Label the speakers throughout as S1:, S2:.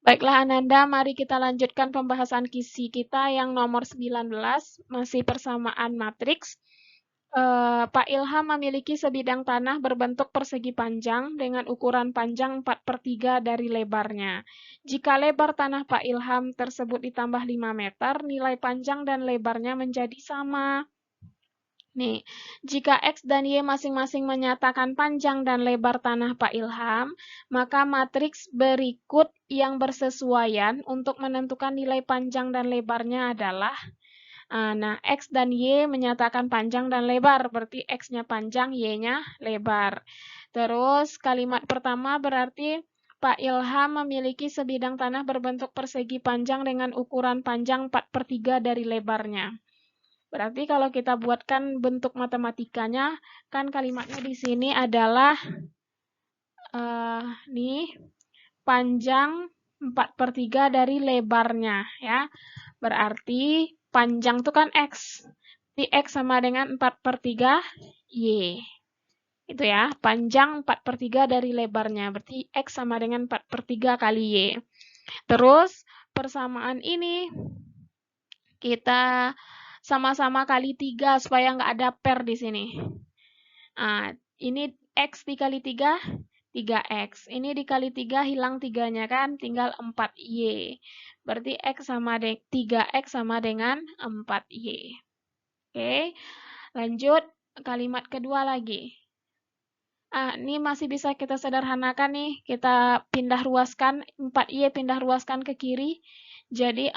S1: Baiklah Ananda, mari kita lanjutkan pembahasan kisi kita yang nomor 19, masih persamaan matriks. Pak Ilham memiliki sebidang tanah berbentuk persegi panjang dengan ukuran panjang 4/3 dari lebarnya. Jika lebar tanah Pak Ilham tersebut ditambah 5 meter, nilai panjang dan lebarnya menjadi sama. Nih, jika X dan Y masing-masing menyatakan panjang dan lebar tanah Pak Ilham, maka matriks berikut yang bersesuaian untuk menentukan nilai panjang dan lebarnya adalah, nah, X dan Y menyatakan panjang dan lebar, berarti X-nya panjang, Y-nya lebar. Terus kalimat pertama berarti Pak Ilham memiliki sebidang tanah berbentuk persegi panjang dengan ukuran panjang 4/3 dari lebarnya. Berarti kalau kita buatkan bentuk matematikanya, kan kalimatnya di sini adalah nih panjang 4/3 dari lebarnya ya. Berarti panjang itu kan X. Di X sama dengan 4/3 Y. Itu ya, panjang 4/3 dari lebarnya. Berarti X sama dengan 4/3 kali Y. Terus persamaan ini kita sama-sama kali 3 supaya nggak ada per di sini. Nah, ini X dikali 3, 3X. Ini dikali 3, hilang 3-nya kan, tinggal 4Y. Berarti 3X sama dengan 4Y. Oke, lanjut kalimat kedua lagi. Ini masih bisa kita sederhanakan nih. Kita pindah ruaskan, 4Y pindah ruaskan ke kiri. Jadi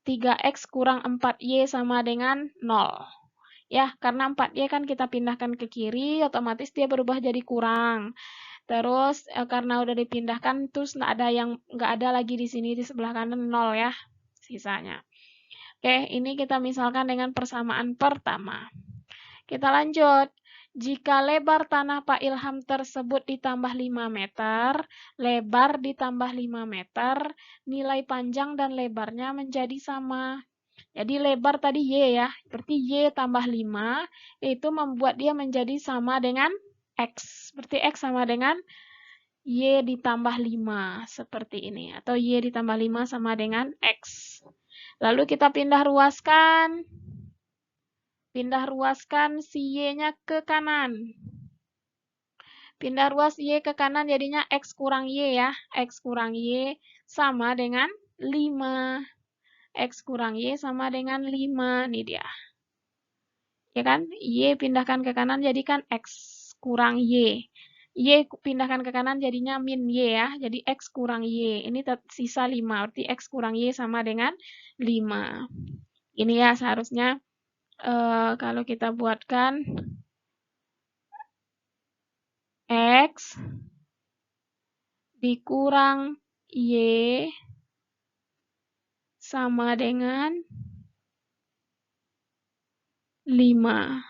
S1: 3X kurang 4Y sama dengan 0. Ya, karena 4Y kan kita pindahkan ke kiri, otomatis dia berubah jadi kurang. Terus karena udah dipindahkan, terus nggak ada lagi di sini di sebelah kanan 0 ya, sisanya. Oke, ini kita misalkan dengan persamaan pertama. Kita lanjut. Jika lebar tanah Pak Ilham tersebut ditambah 5 meter, lebar ditambah 5 meter, nilai panjang dan lebarnya menjadi sama. Jadi lebar tadi Y ya, berarti Y tambah 5, itu membuat dia menjadi sama dengan X. Berarti X sama dengan Y ditambah 5, seperti ini. Atau Y ditambah 5 sama dengan X. Lalu kita pindah ruaskan. Pindah ruaskan si Y-nya ke kanan. Pindah ruas Y ke kanan jadinya X kurang Y ya. X kurang Y sama dengan 5. X kurang Y sama dengan 5. Ini dia. Ya kan? Y pindahkan ke kanan jadikan X kurang Y. Y pindahkan ke kanan jadinya min Y ya. Jadi X kurang Y. Ini sisa 5. Berarti X kurang Y sama dengan 5. Ini ya seharusnya kalau kita buatkan X dikurang Y sama dengan 5.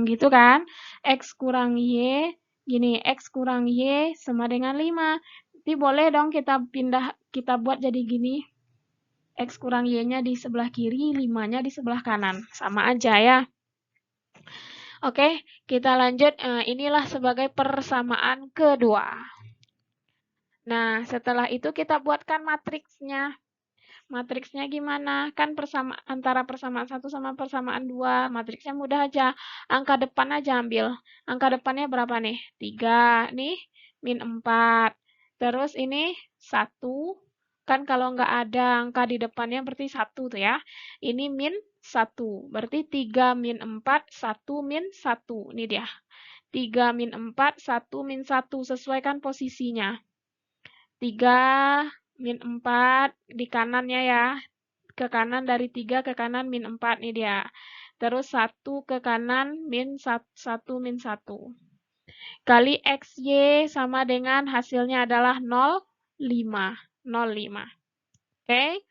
S1: Gitu kan? X kurang Y, gini, X kurang Y sama dengan 5. Jadi boleh dong kita buat jadi gini. X kurang Y-nya di sebelah kiri, 5-nya di sebelah kanan. Sama aja ya. Oke, kita lanjut. Inilah sebagai persamaan kedua. Nah, setelah itu kita buatkan matriksnya. Matriksnya gimana? Kan antara persamaan 1 sama persamaan 2. Matriksnya mudah aja. Angka depan aja ambil. Angka depannya berapa nih? 3. Nih, min 4. Terus ini 1. Kan kalau nggak ada angka di depannya berarti 1 tuh ya. Ini min 1. Berarti 3 min 4, 1 min 1. Ini dia. 3 min 4, 1 min 1. Sesuaikan posisinya. 3 min 4 di kanannya ya. Ke kanan dari 3 ke kanan min 4 nih dia. Terus 1 ke kanan min 1 min 1. Kali XY sama dengan hasilnya adalah 0,5. 0,5. Oke.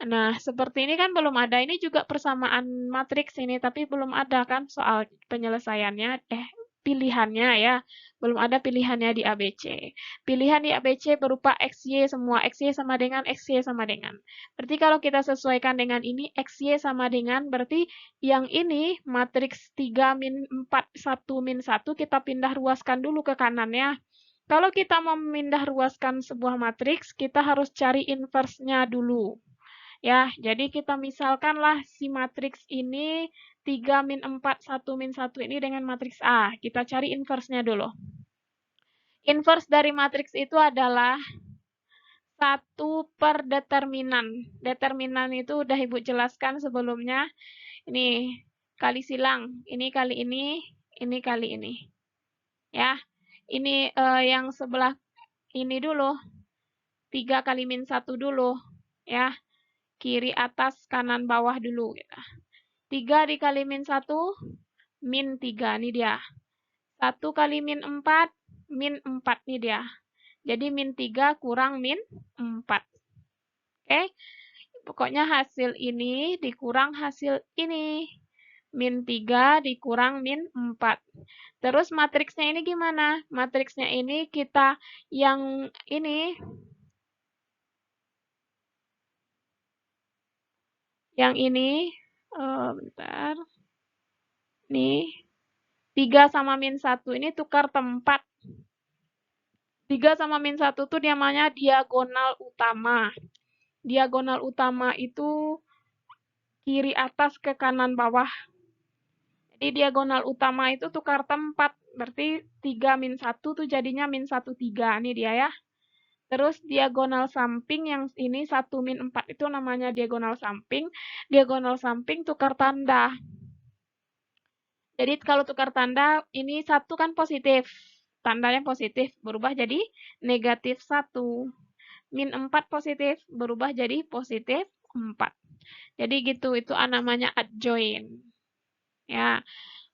S1: Nah, seperti ini kan belum ada. Ini juga persamaan matriks ini, tapi belum ada kan soal penyelesaiannya. Pilihannya ya. Belum ada pilihannya di ABC. Pilihan di ABC berupa XY semua. XY sama dengan XY sama dengan. Berarti kalau kita sesuaikan dengan ini, XY sama dengan, berarti yang ini matriks 3 min 4, 1 min 1, kita pindah ruaskan dulu ke kanan ya. Kalau kita mau memindah ruaskan sebuah matriks, kita harus cari inverse-nya dulu. Ya, jadi kita misalkanlah si matriks ini 3 min 4, 1 min 1 ini dengan matriks A. Kita cari inverse-nya dulu. Inverse dari matriks itu adalah 1 per determinan. Determinan itu udah Ibu jelaskan sebelumnya. Ini kali silang, ini kali ini kali ini. Ya, ini yang sebelah ini dulu. 3 kali min 1 dulu. Ya, kiri atas, kanan bawah dulu. 3 dikali min 1, min 3. Ini dia. 1 kali min 4, min 4. Ini dia. Jadi min 3 kurang min 4. Oke? Pokoknya hasil ini dikurang hasil ini. Min 3 dikurang min 4. Terus matriksnya ini gimana? Matriksnya ini kita yang ini. Yang ini. Bentar. Nih. 3 sama min 1 ini tukar tempat. 3 sama min 1 itu namanya diagonal utama. Diagonal utama itu kiri atas ke kanan bawah. Jadi diagonal utama itu tukar tempat. Berarti 3 min 1 tuh jadinya min 1, 3. Ini dia ya. Terus diagonal samping yang ini 1 min 4 itu namanya diagonal samping. Diagonal samping tukar tanda. Jadi kalau tukar tanda, ini 1 kan positif. Tandanya positif, berubah jadi negatif 1. Min 4 positif, berubah jadi positif 4. Jadi gitu, itu namanya adjoint. Ya,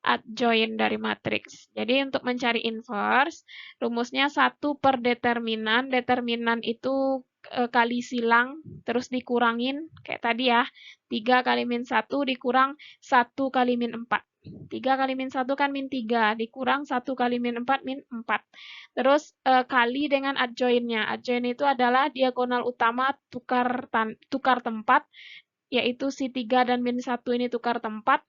S1: adjoint dari matriks. Jadi untuk mencari inverse, rumusnya 1 per determinan. Determinan itu kali silang, terus dikurangin, kayak tadi ya. 3 kali min 1 dikurang 1 kali min 4. 3 kali min 1 kan min 3, dikurang 1 kali min 4, min 4. Terus kali dengan adjoint-nya. Adjoint itu adalah diagonal utama tukar tempat, yaitu si 3 dan min 1 ini tukar tempat,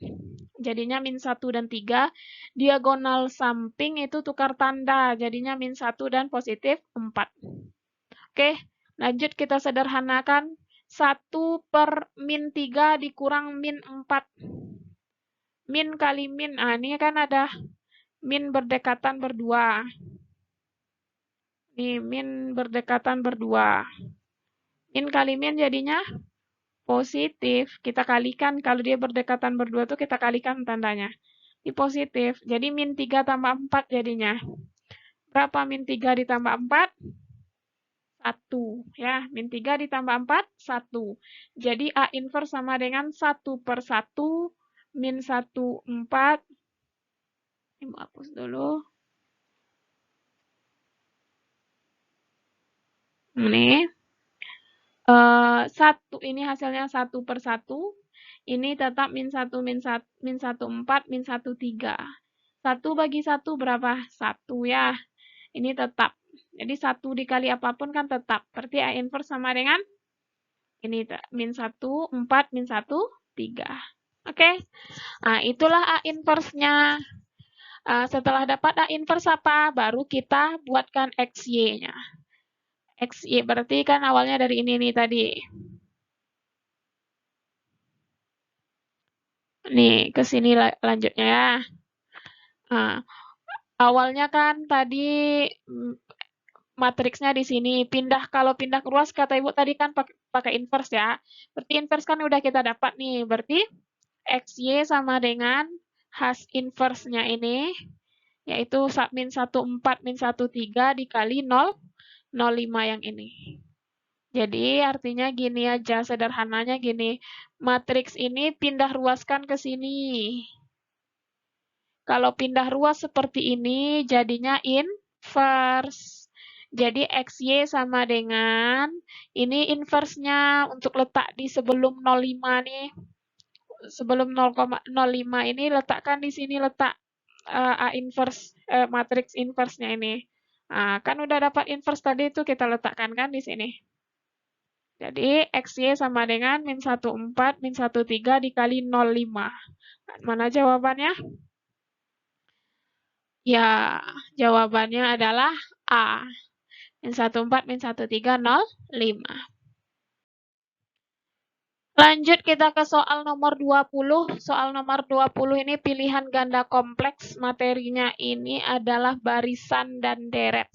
S1: jadinya min 1 dan 3. Diagonal samping itu tukar tanda, jadinya min 1 dan positif 4. Oke, lanjut kita sederhanakan. 1 per min 3 dikurang min 4. Min kali min, ini kan ada min berdekatan berdua. Ini min berdekatan berdua. Min kali min jadinya positif. Kita kalikan, kalau dia berdekatan berdua tuh kita kalikan tandanya. Ini positif, jadi min 3 tambah 4 jadinya. Berapa min 3 ditambah 4? 1. Ya, min 3 ditambah 4, 1. Jadi A inverse sama dengan 1 per 1 min 1, 4. Ini mau hapus dulu. Ini. 1, ini hasilnya 1 per 1. Ini tetap min 1, min 1, 4, min 1, 3. 1 bagi 1 berapa? 1 ya. Ini tetap. Jadi 1 dikali apapun kan tetap. Berarti A inverse sama dengan ini min 1, 4, min 1, 3. Oke? Nah, itulah A inverse-nya. Setelah dapat A inverse apa? Baru kita buatkan XY-nya. XY berarti kan awalnya dari ini nih tadi. Nih, ke sini lanjutnya ya. Nah, awalnya kan tadi matriksnya di sini. Kalau pindah ruas kata Ibu tadi kan pakai inverse ya. Berarti inverse kan udah kita dapat nih. Berarti XY sama dengan has inverse-nya ini, yaitu min 1, 4, min 1, 3 dikali 0, 0,5 yang ini. Jadi artinya gini aja, sederhananya gini. Matriks ini pindah ruaskan ke sini. Kalau pindah ruas seperti ini, jadinya inverse. Jadi XY sama dengan, ini inverse-nya untuk letak di sebelum 0,5 nih. Sebelum 0,05 ini letakkan di sini letak A inverse, matriks inverse-nya ini. Nah, kan udah dapat inverse tadi itu kita letakkan kan di sini. Jadi XY sama dengan min 1, 4, min 1, 3 dikali 0,5. Mana jawabannya? Ya, jawabannya adalah A. Min 14, min 13, 0, 5. Lanjut kita ke soal nomor 20. Soal nomor 20 ini pilihan ganda kompleks. Materinya ini adalah barisan dan deret.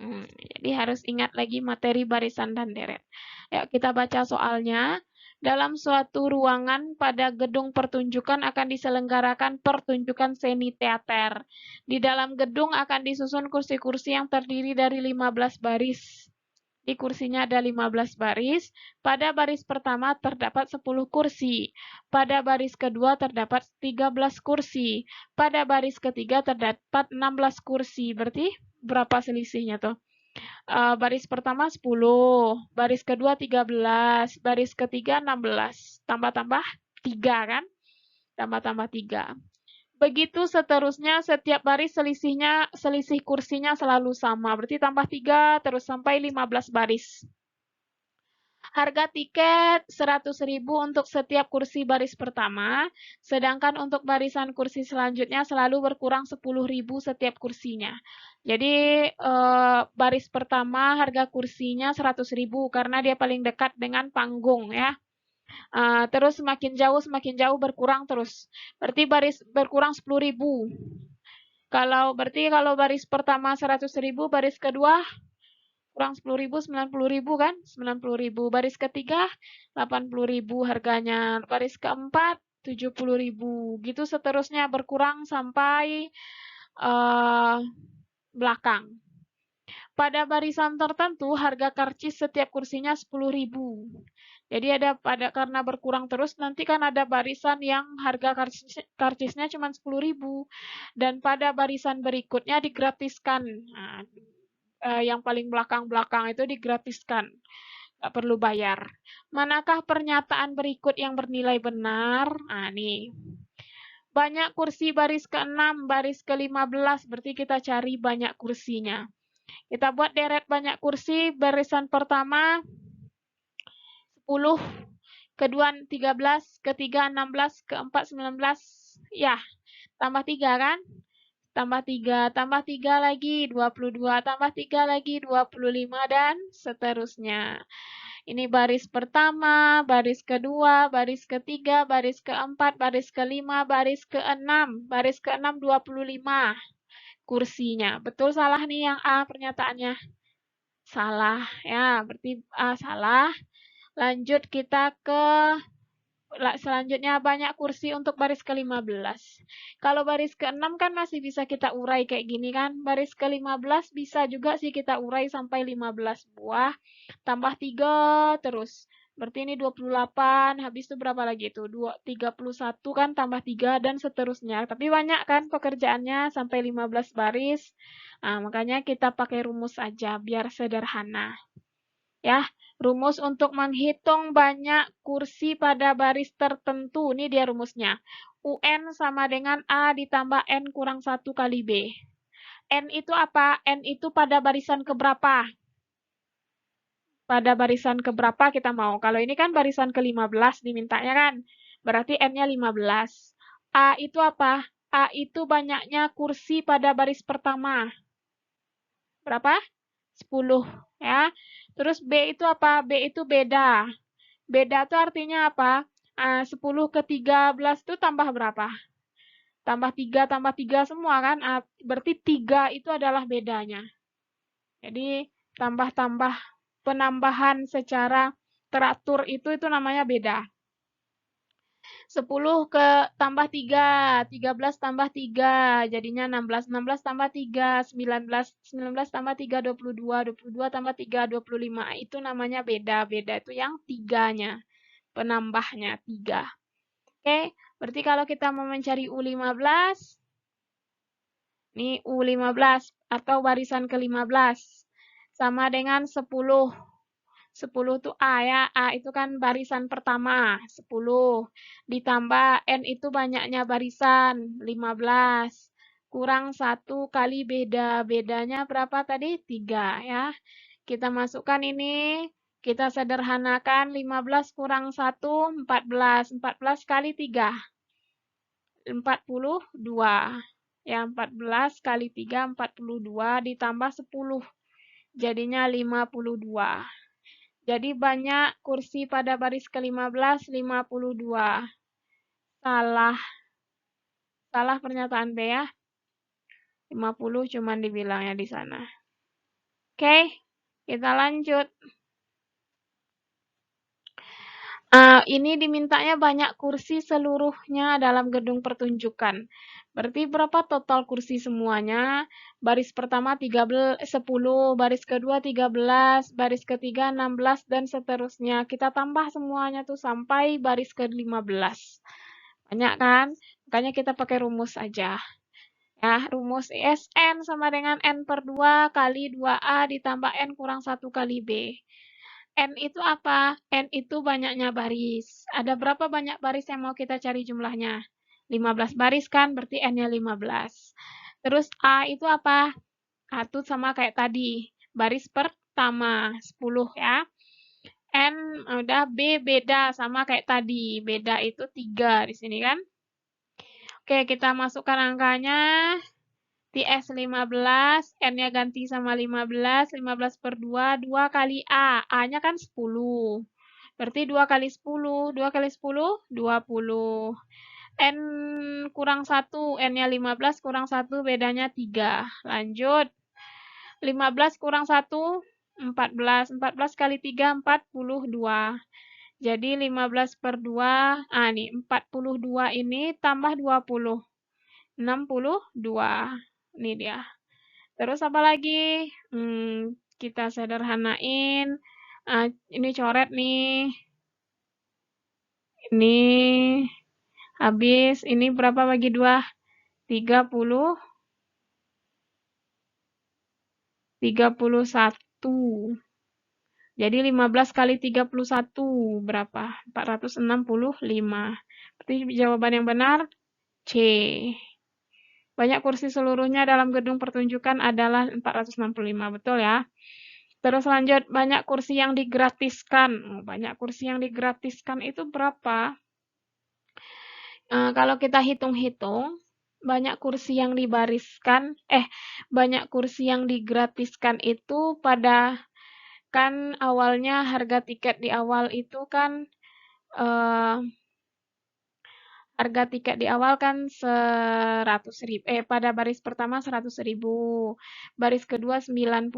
S1: Jadi harus ingat lagi materi barisan dan deret. Yuk kita baca soalnya. Dalam suatu ruangan pada gedung pertunjukan akan diselenggarakan pertunjukan seni teater. Di dalam gedung akan disusun kursi-kursi yang terdiri dari 15 baris. Di kursinya ada 15 baris. Pada baris pertama terdapat 10 kursi. Pada baris kedua terdapat 13 kursi. Pada baris ketiga terdapat 16 kursi. Berarti berapa selisihnya tuh? Baris pertama 10, baris kedua 13, baris ketiga 16. Tambah-tambah 3 kan? Tambah-tambah 3. Begitu seterusnya, setiap baris selisih kursinya selalu sama. Berarti tambah 3 terus sampai 15 baris. Harga tiket 100.000 untuk setiap kursi baris pertama, sedangkan untuk barisan kursi selanjutnya selalu berkurang 10.000 setiap kursinya. Jadi baris pertama harga kursinya 100.000 karena dia paling dekat dengan panggung ya. Terus semakin jauh berkurang terus. Berarti baris berkurang 10.000. Berarti kalau baris pertama 100.000, baris kedua kurang 10.000, 90.000 kan? 90.000. Baris ketiga 80.000 harganya. Baris keempat 70.000. Gitu seterusnya berkurang sampai belakang. Pada barisan tertentu harga karcis setiap kursinya 10.000. Jadi karena berkurang terus nanti kan ada barisan yang harga karcisnya cuma 10.000 dan pada barisan berikutnya digratiskan. Nah, yang paling belakang-belakang itu digratiskan, nggak perlu bayar. Manakah pernyataan berikut yang bernilai benar? Nah, nih. Banyak kursi baris ke-6, baris ke-15, berarti kita cari banyak kursinya. Kita buat deret banyak kursi, barisan pertama 10, kedua 13, ketiga 16, keempat 19, ya, tambah 3 kan? Tambah 3 lagi 22, tambah 3 lagi 25, dan seterusnya. Ini baris pertama, baris kedua, baris ketiga, baris keempat, baris kelima, baris keenam. Baris keenam 25 kursinya. Betul salah nih yang A pernyataannya? Salah ya, berarti A salah. Lanjut kita ke selanjutnya banyak kursi untuk baris ke-15. Kalau baris ke-6 kan masih bisa kita urai kayak gini kan. Baris ke-15 bisa juga sih kita urai sampai 15 buah. Tambah 3 terus. Berarti ini 28, habis itu berapa lagi itu? 31 kan tambah 3 dan seterusnya. Tapi banyak kan pekerjaannya sampai 15 baris. Nah, makanya kita pakai rumus aja biar sederhana. Ya, rumus untuk menghitung banyak kursi pada baris tertentu. Ini dia rumusnya. UN sama dengan A ditambah N kurang 1 kali B. N itu apa? N itu pada barisan keberapa? Pada barisan keberapa kita mau? Kalau ini kan barisan ke-15 dimintanya kan. Berarti N-nya 15. A itu apa? A itu banyaknya kursi pada baris pertama. Berapa? 10 ya. Terus B itu apa? B itu beda. Beda itu artinya apa? 10 ke 13 itu tambah berapa? Tambah 3 semua kan? Berarti 3 itu adalah bedanya. Jadi tambah-tambah penambahan secara teratur itu namanya beda. 10 ke tambah 3, 13 tambah 3, jadinya 16, 16 tambah 3, 19, 19 tambah 3, 22, 22 tambah 3, 25. Itu namanya beda, beda itu yang tiganya, penambahnya 3. Oke, berarti kalau kita mau mencari U15, ini U15 atau barisan ke-15, sama dengan 10. 10 itu A ya, A itu kan barisan pertama, 10. Ditambah N itu banyaknya barisan, 15. Kurang 1 kali beda, bedanya berapa tadi? 3 ya. Kita masukkan ini, kita sederhanakan, 15 kurang 1, 14. 14 kali 3, 42. Ya, 14 kali 3, 42, ditambah 10. Jadinya 52. Jadi banyak kursi pada baris ke-15, 52. Salah. Salah pernyataan B ya. 50 cuman dibilangnya di sana. Oke, kita lanjut. Ini dimintanya banyak kursi seluruhnya dalam gedung pertunjukan. Berarti berapa total kursi semuanya? Baris pertama 10, baris kedua 13, baris ketiga 16, dan seterusnya. Kita tambah semuanya tuh sampai baris ke-15. Banyak kan? Makanya kita pakai rumus aja. Ya, rumus ISN sama dengan N per 2 kali 2A ditambah N kurang 1 kali B. N itu apa? N itu banyaknya baris. Ada berapa banyak baris yang mau kita cari jumlahnya? 15 baris kan, berarti N-nya 15. Terus A itu apa? A itu sama kayak tadi. Baris pertama, 10 ya. N udah, B beda sama kayak tadi. Beda itu 3 di sini kan. Oke, kita masukkan angkanya. TS 15, N-nya ganti sama 15 per 2, 2 kali A. A-nya kan 10. Berarti 2 kali 10, 2 kali 10, 20. N kurang 1, N-nya 15 kurang 1, bedanya 3. Lanjut. 15 kurang 1, 14. 14 kali 3, 42. Jadi 15 per 2, nih 42 ini tambah 20. 62. Ini dia. Terus apa lagi? Kita sederhanain. Ini coret nih. Ini habis. Ini berapa bagi 2? 30. 31. Jadi 15 kali 31 berapa? 465. Berarti jawaban yang benar C. Banyak kursi seluruhnya dalam gedung pertunjukan adalah 465. Betul ya? Terus lanjut, banyak kursi yang digratiskan. Banyak kursi yang digratiskan itu berapa? Kalau kita hitung-hitung, banyak kursi yang banyak kursi yang digratiskan itu pada, kan awalnya harga tiket di awal itu kan, harga tiket di awal kan 100.000, pada baris pertama 100.000, baris kedua 90,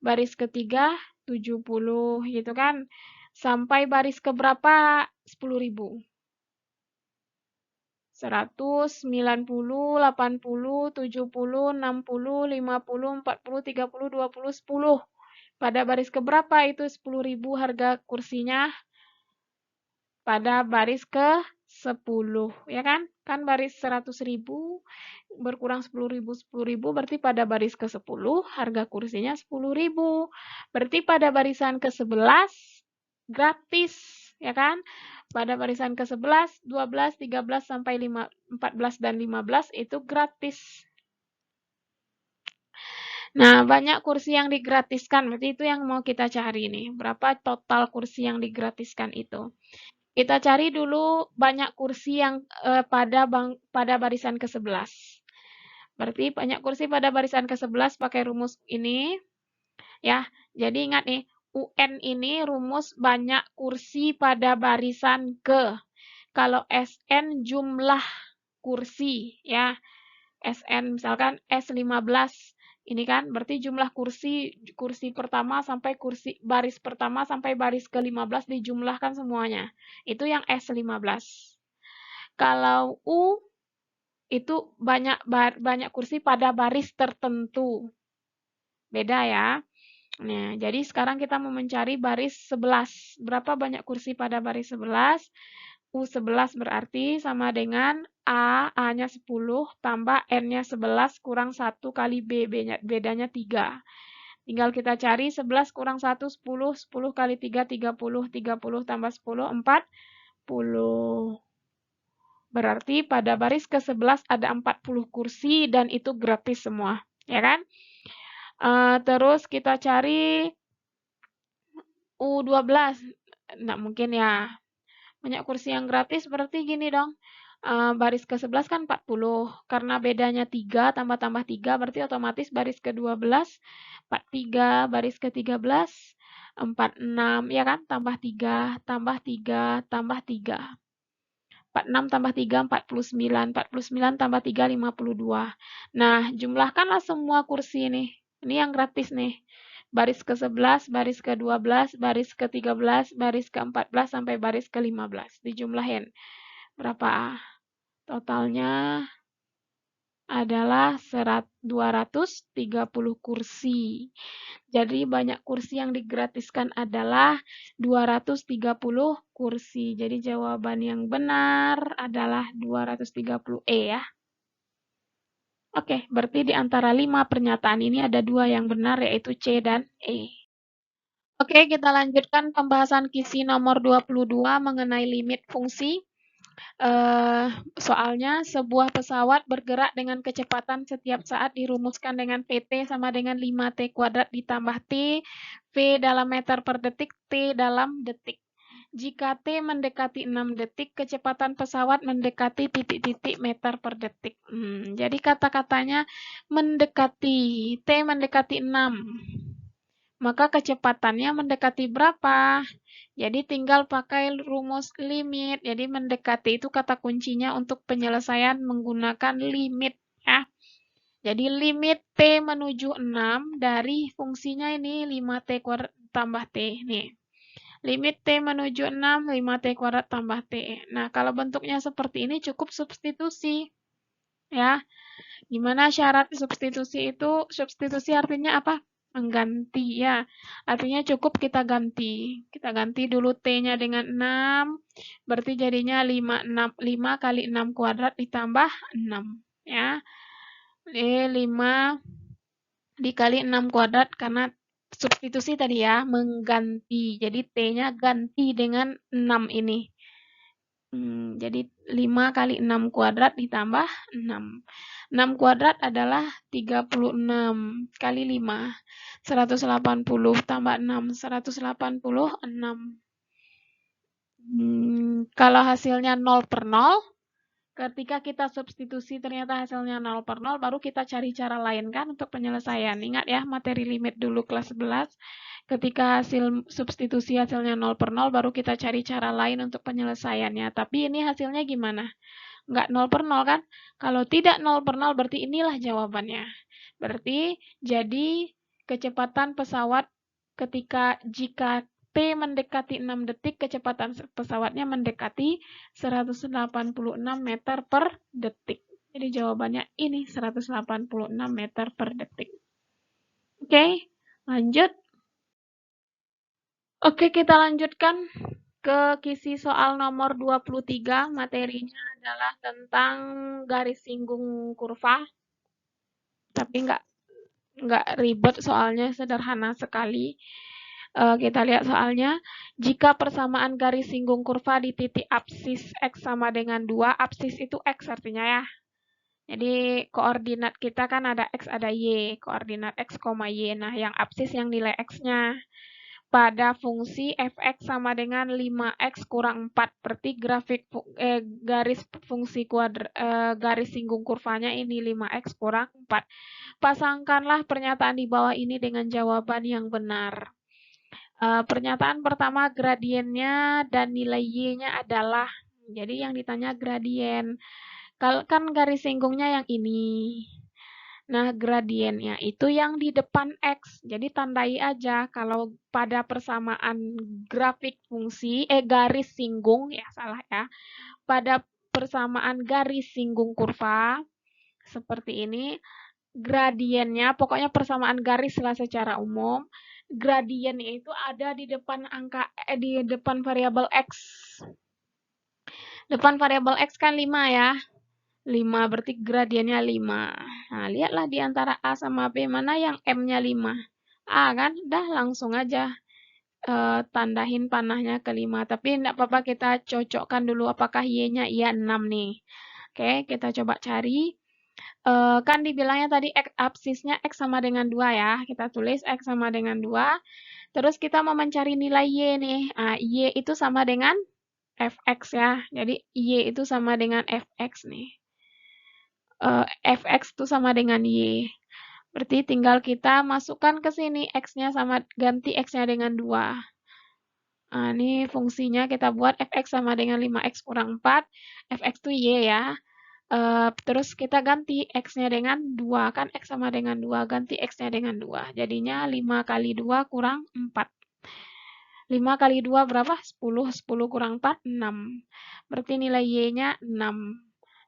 S1: baris ketiga 70 gitu kan. Sampai baris keberapa 10.000. 100, 90, 80, 70, 60, 50, 40, 30, 20, 10. Pada baris keberapa itu 10.000 harga kursinya? Pada baris ke-10, ya kan? Kan baris 100.000 berkurang 10.000, 10.000 berarti pada baris ke-10 harga kursinya 10.000. Berarti pada barisan ke-11 gratis, ya kan? Pada barisan ke-11, 12, 13 sampai 14 dan 15 itu gratis. Nah, banyak kursi yang digratiskan, berarti itu yang mau kita cari nih. Berapa total kursi yang digratiskan itu? Kita cari dulu banyak kursi yang pada barisan ke-11. Berarti banyak kursi pada barisan ke-11 pakai rumus ini. Ya, jadi ingat nih, UN ini rumus banyak kursi pada barisan ke. Kalau SN jumlah kursi, ya. SN misalkan S15. Ini kan berarti jumlah kursi pertama sampai baris pertama sampai baris ke-15 dijumlahkan semuanya. Itu yang S15. Kalau U itu banyak kursi pada baris tertentu. Beda ya. Nah, jadi sekarang kita mau mencari baris 11. Berapa banyak kursi pada baris 11? U11 berarti sama dengan A-nya 10 tambah N-nya 11 kurang 1 kali B, bedanya 3. Tinggal kita cari 11 kurang 1, 10, 10 kali 3, 30, 30 tambah 10, 40. Berarti pada baris ke-11 ada 40 kursi dan itu gratis semua, ya kan? Terus kita cari U12. Nggak mungkin ya. Banyak kursi yang gratis berarti gini dong. Baris ke-11 kan 40. Karena bedanya 3 tambah-tambah 3 berarti otomatis baris ke-12 43, baris ke-13 46, ya kan? Tambah 3, tambah 3, tambah 3. 46 tambah 3, 49. 49 tambah 3, 52. Nah, jumlahkanlah semua kursi ini. Ini yang gratis nih. Baris ke-11, baris ke-12, baris ke-13, baris ke-14, sampai baris ke-15. Dijumlahin. Berapa? Totalnya adalah 230 kursi. Jadi banyak kursi yang digratiskan adalah 230 kursi. Jadi jawaban yang benar adalah 230E ya. Oke, berarti di antara 5 pernyataan ini ada 2 yang benar, yaitu C dan E. Oke, kita lanjutkan pembahasan kisi nomor 22 mengenai limit fungsi. Soalnya, sebuah pesawat bergerak dengan kecepatan setiap saat dirumuskan dengan PT sama dengan 5T kuadrat ditambah T, V dalam meter per detik, T dalam detik. Jika T mendekati 6 detik, kecepatan pesawat mendekati titik-titik meter per detik. Jadi kata-katanya mendekati, T mendekati 6. Maka kecepatannya mendekati berapa? Jadi tinggal pakai rumus limit. Jadi mendekati itu kata kuncinya untuk penyelesaian menggunakan limit ya. Jadi limit T menuju 6 dari fungsinya ini 5T kuadrat tambah T. Nih. Limit T menuju 6, 5T kuadrat tambah T. Nah, kalau bentuknya seperti ini cukup substitusi. Ya. Gimana syarat substitusi itu? Substitusi artinya apa? Mengganti ya. Artinya cukup kita ganti. Kita ganti dulu T-nya dengan 6. Berarti jadinya 5 kali 6 kuadrat ditambah 6. Ya. 5 dikali 6 kuadrat karena substitusi tadi ya. Mengganti. Jadi T-nya ganti dengan 6 ini. Jadi 5 kali 6 kuadrat ditambah 6. 6 kuadrat adalah 36 kali 5. 180 tambah 6, 186. Kalau hasilnya 0 per 0, ketika kita substitusi ternyata hasilnya 0 per 0, baru kita cari cara lain kan untuk penyelesaian. Ingat ya, materi limit dulu kelas 11. Ketika hasil substitusi hasilnya 0 per 0, baru kita cari cara lain untuk penyelesaiannya. Tapi ini hasilnya gimana? Nggak 0 per 0 kan? Kalau tidak 0 per 0, berarti inilah jawabannya. Berarti jadi kecepatan pesawat jika T mendekati 6 detik, kecepatan pesawatnya mendekati 186 meter per detik. Jadi jawabannya ini 186 meter per detik. Oke, lanjut. Oke, kita lanjutkan ke kisi soal nomor 23. Materinya adalah tentang garis singgung kurva. Tapi nggak ribet soalnya, sederhana sekali. Kita lihat soalnya. Jika persamaan garis singgung kurva di titik apsis X sama dengan 2, apsis itu X artinya ya. Jadi koordinat kita kan ada X, ada Y. Koordinat X, Y. Nah, yang apsis yang nilai X-nya. Pada fungsi fx sama dengan 5x kurang 4. Berarti garis fungsi garis singgung kurvanya ini 5x kurang 4. Pasangkanlah pernyataan di bawah ini dengan jawaban yang benar. Pernyataan pertama, gradiennya dan nilai y-nya adalah, jadi yang ditanya gradien. Kan garis singgungnya yang ini. Nah, gradiennya itu yang di depan X. Jadi tandai aja kalau pada persamaan grafik fungsi, garis singgung, ya salah ya. Pada persamaan garis singgung kurva, seperti ini, gradiennya, pokoknya persamaan garis lah secara umum, gradiennya itu ada di depan di depan variabel X. Depan variabel X kan 5 ya. 5 berarti gradiennya 5. Nah, lihatlah di antara A sama B mana yang M-nya 5. A kan? Udah langsung aja tandahin panahnya ke 5. Tapi enggak apa-apa, kita cocokkan dulu apakah Y-nya iya 6 nih. Oke, kita coba cari. Kan dibilangnya tadi absisnya X sama dengan 2 ya. Kita tulis X sama dengan 2. Terus kita mau mencari nilai Y nih. Nah, Y itu sama dengan fx ya. Jadi y itu sama dengan fx nih. Fx itu sama dengan y. Berarti tinggal kita masukkan ke sini x-nya sama, ganti x-nya dengan 2. Nah, ini fungsinya kita buat fx sama dengan 5x kurang 4. Fx itu y ya. Terus kita ganti x-nya dengan 2. Kan x sama dengan 2. Ganti x-nya dengan 2. Jadinya 5 kali 2 kurang 4. 5 kali 2 berapa? 10. 10 kurang 4, 6. Berarti nilai y-nya 6.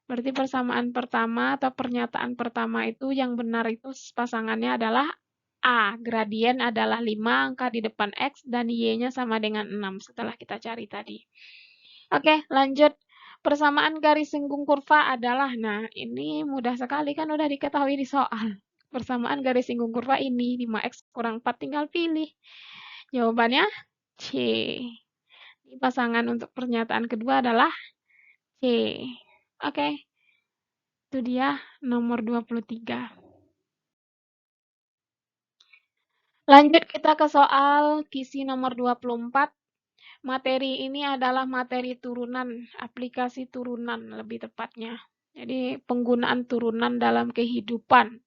S1: Berarti persamaan pertama atau pernyataan pertama itu yang benar itu pasangannya adalah A. Gradien adalah 5, angka di depan X, dan Y-nya sama dengan 6 setelah kita cari tadi. Oke, lanjut. Persamaan garis singgung kurva adalah, nah ini mudah sekali kan udah diketahui di soal. Persamaan garis singgung kurva ini, 5X kurang 4, tinggal pilih. Jawabannya C. Pasangan untuk pernyataan kedua adalah C. Oke. Itu dia nomor 23. Lanjut kita ke soal kisi nomor 24. Materi ini adalah materi turunan, aplikasi turunan lebih tepatnya. Jadi penggunaan turunan dalam kehidupan.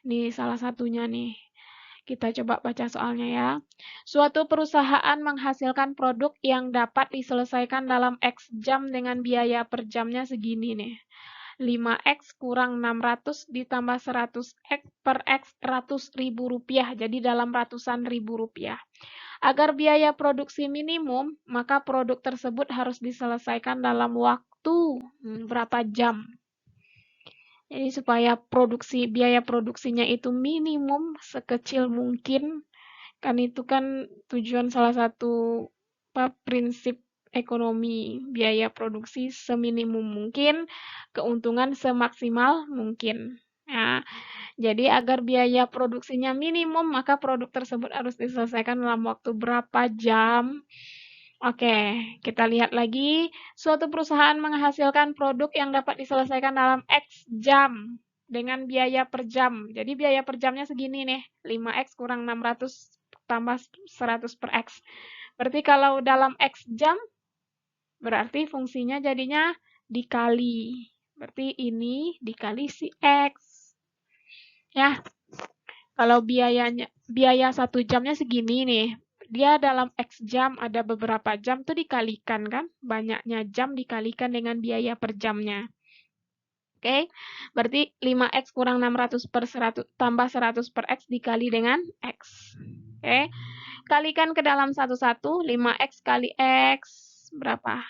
S1: Ini salah satunya nih. Kita coba baca soalnya ya. Suatu perusahaan menghasilkan produk yang dapat diselesaikan dalam X jam dengan biaya per jamnya segini nih. 5X kurang 600 ditambah 100X per X 100.000 rupiah. Jadi dalam ratusan ribu rupiah. Agar biaya produksi minimum, maka produk tersebut harus diselesaikan dalam waktu berapa jam. Jadi supaya biaya produksinya itu minimum sekecil mungkin, kan itu kan tujuan salah satu prinsip ekonomi, biaya produksi seminimum mungkin, keuntungan semaksimal mungkin. Ya, jadi agar biaya produksinya minimum, maka produk tersebut harus diselesaikan dalam waktu berapa jam. Oke, kita lihat lagi. Suatu perusahaan menghasilkan produk yang dapat diselesaikan dalam X jam dengan biaya per jam. Jadi biaya per jamnya segini nih, 5X kurang 600 tambah 100 per X. Berarti kalau dalam X jam, berarti fungsinya jadinya dikali. Berarti ini dikali si X. Ya, kalau biaya 1 jamnya segini nih. Dia dalam X jam, ada beberapa jam tuh dikalikan kan. Banyaknya jam dikalikan dengan biaya per jamnya. Oke, berarti 5X kurang 600 per 100 tambah 100 per X dikali dengan X. Oke, kalikan ke dalam satu-satu, 5X kali X, berapa?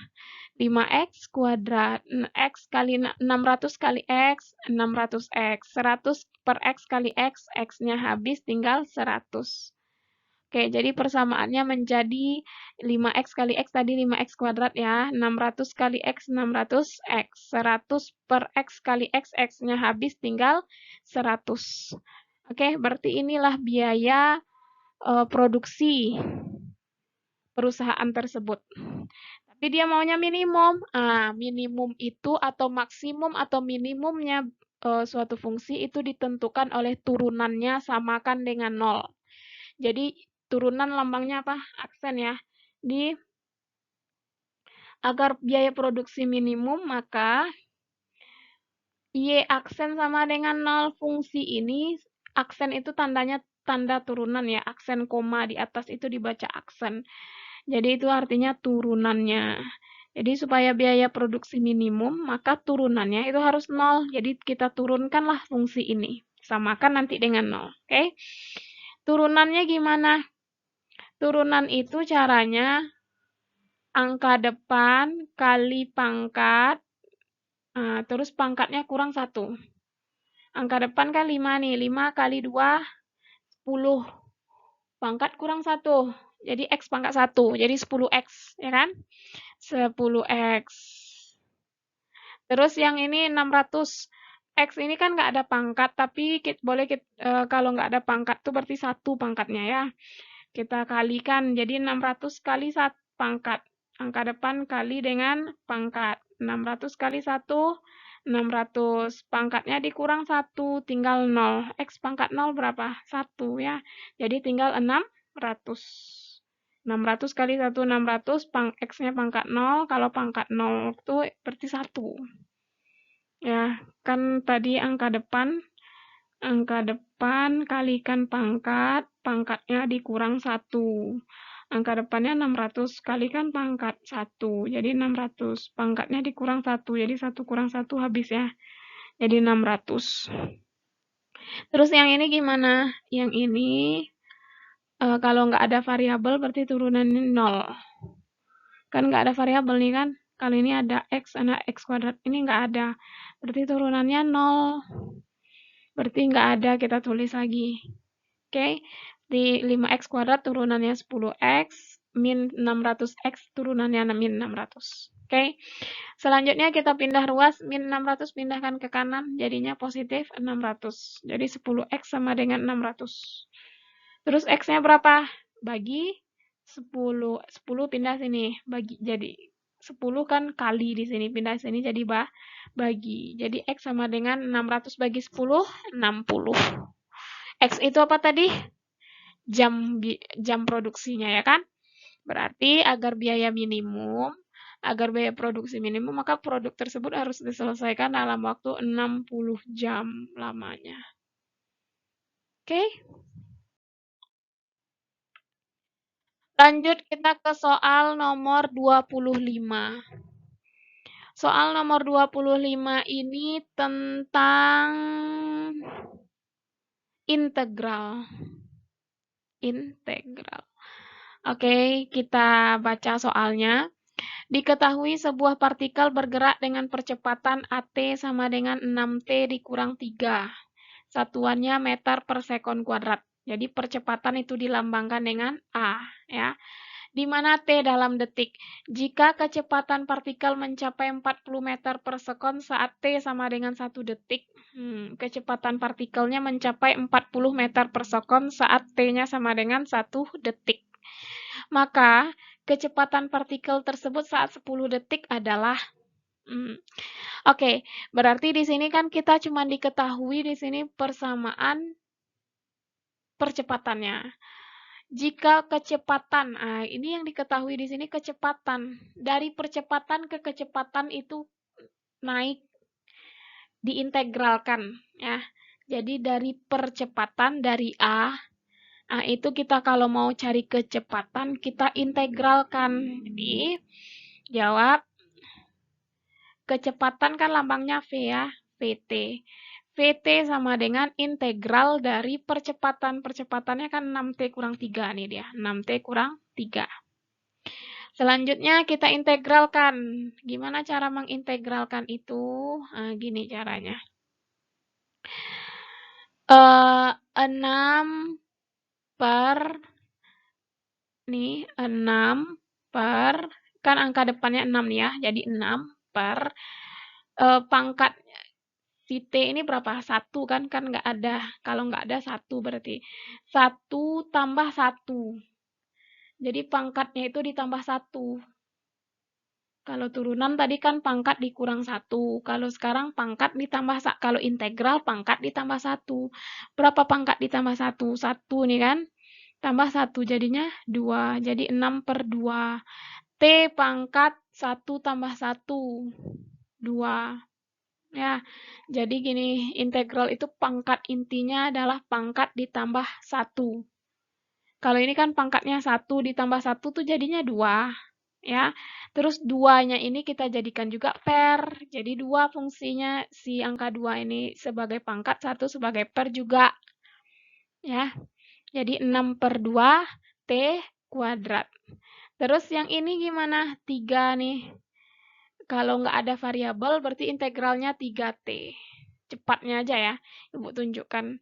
S1: 5X kuadrat, X kali 600 kali X, 600X. 100 per X kali X, X-nya habis, tinggal 100. Oke, jadi persamaannya menjadi 5X kali X tadi 5X kuadrat ya. 600 kali X, 600X. 100 per X kali X, X-nya habis tinggal 100. Oke, berarti inilah biaya produksi perusahaan tersebut. Tapi dia maunya minimum. Minimum itu atau maksimum atau minimumnya suatu fungsi itu ditentukan oleh turunannya samakan dengan 0. Jadi turunan lambangnya apa? Aksen ya. Agar biaya produksi minimum, maka Y aksen sama dengan 0 fungsi ini. Aksen itu tandanya tanda turunan ya. Aksen koma di atas itu dibaca aksen. Jadi itu artinya turunannya. Jadi supaya biaya produksi minimum, maka turunannya itu harus 0. Jadi kita turunkanlah fungsi ini. Samakan nanti dengan 0. Oke? Turunannya gimana? Turunan itu caranya angka depan kali pangkat, terus pangkatnya kurang 1. Angka depan kan 5 nih, 5 kali 2, 10. Pangkat kurang 1, jadi X pangkat 1, jadi 10X, ya kan? 10X. Terus yang ini 600. X ini kan nggak ada pangkat, tapi kalau nggak ada pangkat tuh berarti 1 pangkatnya ya. Kita kalikan, jadi 600 kali 1 pangkat. Angka depan kali dengan pangkat. 600 kali 1, 600. Pangkatnya dikurang 1, tinggal 0. X pangkat 0 berapa? 1 ya. Jadi tinggal 600. 600 kali 1, 600, X-nya pangkat 0, kalau pangkat 0 itu berarti 1. Ya, kan tadi angka depan kalikan pangkat, pangkatnya dikurang 1. Angka depannya 600 kalikan pangkat 1, jadi 600. Pangkatnya dikurang 1, jadi 1 kurang 1 habis ya. Jadi 600. Terus yang ini gimana? Yang ini kalau nggak ada variabel berarti turunannya 0. Kan nggak ada variabel nih kan? Kalau ini ada X kuadrat. Ini nggak ada. Berarti turunannya 0. Berarti nggak ada, kita tulis lagi. Oke, di 5X kuadrat turunannya 10X, min 600X turunannya min 600. Oke, selanjutnya kita pindah ruas, min 600 pindahkan ke kanan, jadinya positif 600. Jadi 10X sama dengan 600. Terus X-nya berapa? Bagi 10. 10 pindah sini, bagi jadi 10 kan kali di sini, pindah sini jadi bagi. Jadi X sama dengan 600 bagi 10, 60. X itu apa tadi? Jam produksinya ya kan? Berarti agar biaya produksi minimum, maka produk tersebut harus diselesaikan dalam waktu 60 jam lamanya. Oke? Lanjut kita ke soal nomor 25. Soal nomor 25 ini tentang integral. Oke, kita baca soalnya. Diketahui sebuah partikel bergerak dengan percepatan AT sama dengan 6T dikurang 3. Satuannya meter per sekon kuadrat. Jadi percepatan itu dilambangkan dengan A, ya. Di mana T dalam detik. Jika kecepatan partikel mencapai 40 meter per sekon saat T sama dengan 1 detik, kecepatan partikelnya mencapai 40 meter per sekon saat T-nya sama dengan 1 detik. Maka kecepatan partikel tersebut saat 10 detik adalah Oke, berarti di sini kan kita cuma diketahui di sini persamaan percepatannya. Jika kecepatan, ini yang diketahui di sini kecepatan. Dari percepatan ke kecepatan itu naik, diintegralkan ya. Jadi dari percepatan dari A itu kita kalau mau cari kecepatan kita integralkan. Jadi jawab kecepatan kan lambangnya V ya, VT. VT sama dengan integral dari percepatan. Percepatannya kan 6T kurang 3 nih dia. 6T kurang 3. Selanjutnya kita integralkan. Gimana cara mengintegralkan itu? Gini caranya. 6 per 6 per kan angka depannya 6 nih ya. Jadi 6 per pangkat si T ini berapa? 1 kan nggak ada. Kalau nggak ada 1 berarti 1 tambah 1. Jadi pangkatnya itu ditambah 1. Kalau turunan tadi kan pangkat dikurang 1. Kalau sekarang pangkat ditambah 1. Kalau integral pangkat ditambah 1. Berapa pangkat ditambah 1? 1 nih kan. Tambah 1 jadinya 2. Jadi 6 per 2. T pangkat 1 tambah 1. 2. Ya, jadi gini, integral itu pangkat intinya adalah pangkat ditambah 1. Kalau ini kan pangkatnya 1 ditambah 1 tuh jadinya 2. Ya, terus 2-nya ini kita jadikan juga per. Jadi 2 fungsinya si angka 2 ini sebagai pangkat, 1 sebagai per juga. Ya, jadi 6 per 2 T kuadrat. Terus yang ini gimana? 3 nih. Kalau nggak ada variabel berarti integralnya 3T. Cepatnya aja ya, Ibu tunjukkan.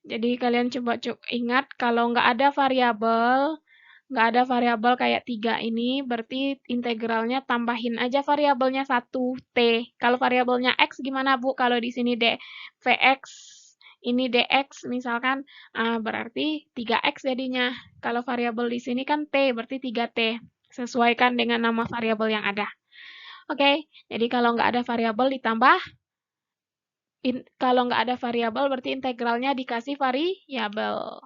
S1: Jadi kalian coba ingat kalau nggak ada variabel kayak 3 ini, berarti integralnya tambahin aja variabelnya 1, T. Kalau variabelnya X gimana Bu? Kalau di sini Vx, ini dx misalkan, berarti 3x jadinya. Kalau variabel di sini kan T, berarti 3T. Sesuaikan dengan nama variabel yang ada. Oke, jadi kalau nggak ada variabel ditambah, kalau nggak ada variabel berarti integralnya dikasih variabel.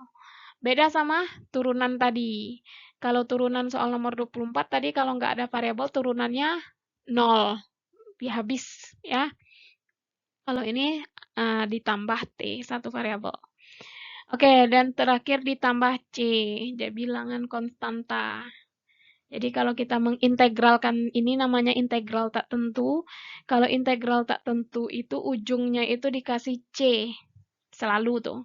S1: Beda sama turunan tadi. Kalau turunan soal nomor 24 tadi kalau nggak ada variabel turunannya 0. Dia habis ya. Kalau ini ditambah T, satu variabel. Oke, dan terakhir ditambah C, jadi bilangan konstanta. Jadi kalau kita mengintegralkan, ini namanya integral tak tentu. Kalau integral tak tentu itu ujungnya itu dikasih C. Selalu tuh.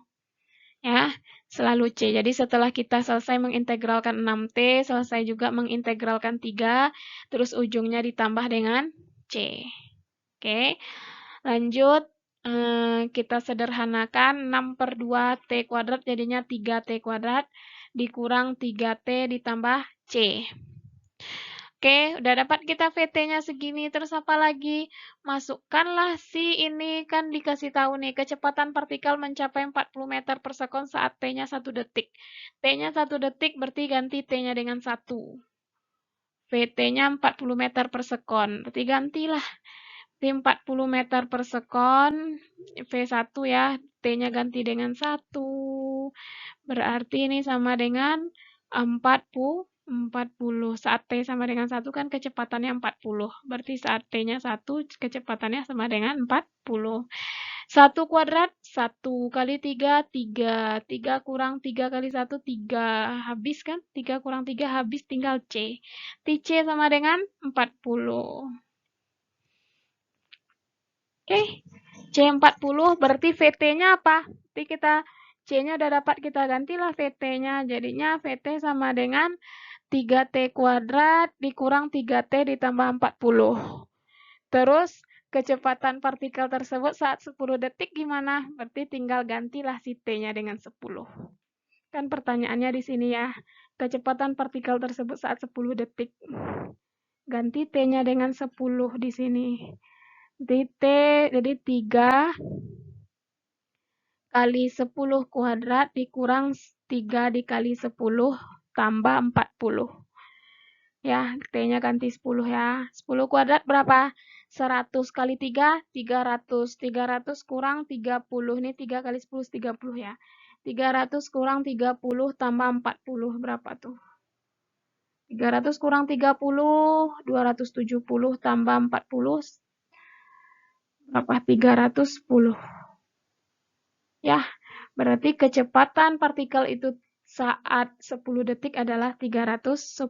S1: Ya, selalu C. Jadi setelah kita selesai mengintegralkan 6T, selesai juga mengintegralkan 3, terus ujungnya ditambah dengan C. Oke, lanjut. Kita sederhanakan 6/2 T kuadrat jadinya 3T kuadrat dikurang 3T ditambah C. Oke, udah dapat kita VT-nya segini, terus apa lagi? Masukkanlah si ini, kan dikasih tahu nih, kecepatan partikel mencapai 40 meter per sekon saat T-nya 1 detik. T-nya 1 detik berarti ganti T-nya dengan 1. VT-nya 40 meter per sekon, berarti gantilah. T 40 meter per sekon, V1 ya, T-nya ganti dengan 1. Berarti ini sama dengan 40. Saat T sama dengan 1 kan kecepatannya 40. Berarti saat T-nya 1, kecepatannya sama dengan 40. 1 kuadrat, 1 kali 3, 3. 3 kurang 3 kali 1, 3. Habis kan? 3 kurang 3 habis, tinggal C. C sama dengan 40. Oke, C40 berarti VT-nya apa? Berarti kita C-nya udah dapat, kita gantilah VT-nya. Jadinya VT sama dengan 3T kuadrat dikurang 3T ditambah 40. Terus kecepatan partikel tersebut saat 10 detik gimana? Berarti tinggal gantilah si T-nya dengan 10. Kan pertanyaannya di sini ya, kecepatan partikel tersebut saat 10 detik. Ganti T-nya dengan 10 di sini. Jadi 3 kali 10 kuadrat dikurang 3 dikali 10 tambah 40. Ya, T-nya ganti 10 ya. 10 kuadrat berapa? 100 kali 3, 300. 300 kurang 30. Ini 3 kali 10, 30 ya. 300 kurang 30 tambah 40. Berapa tuh? 300 kurang 30, 270 tambah 40. Berapa? 310. Ya, berarti kecepatan partikel itu saat 10 detik adalah 310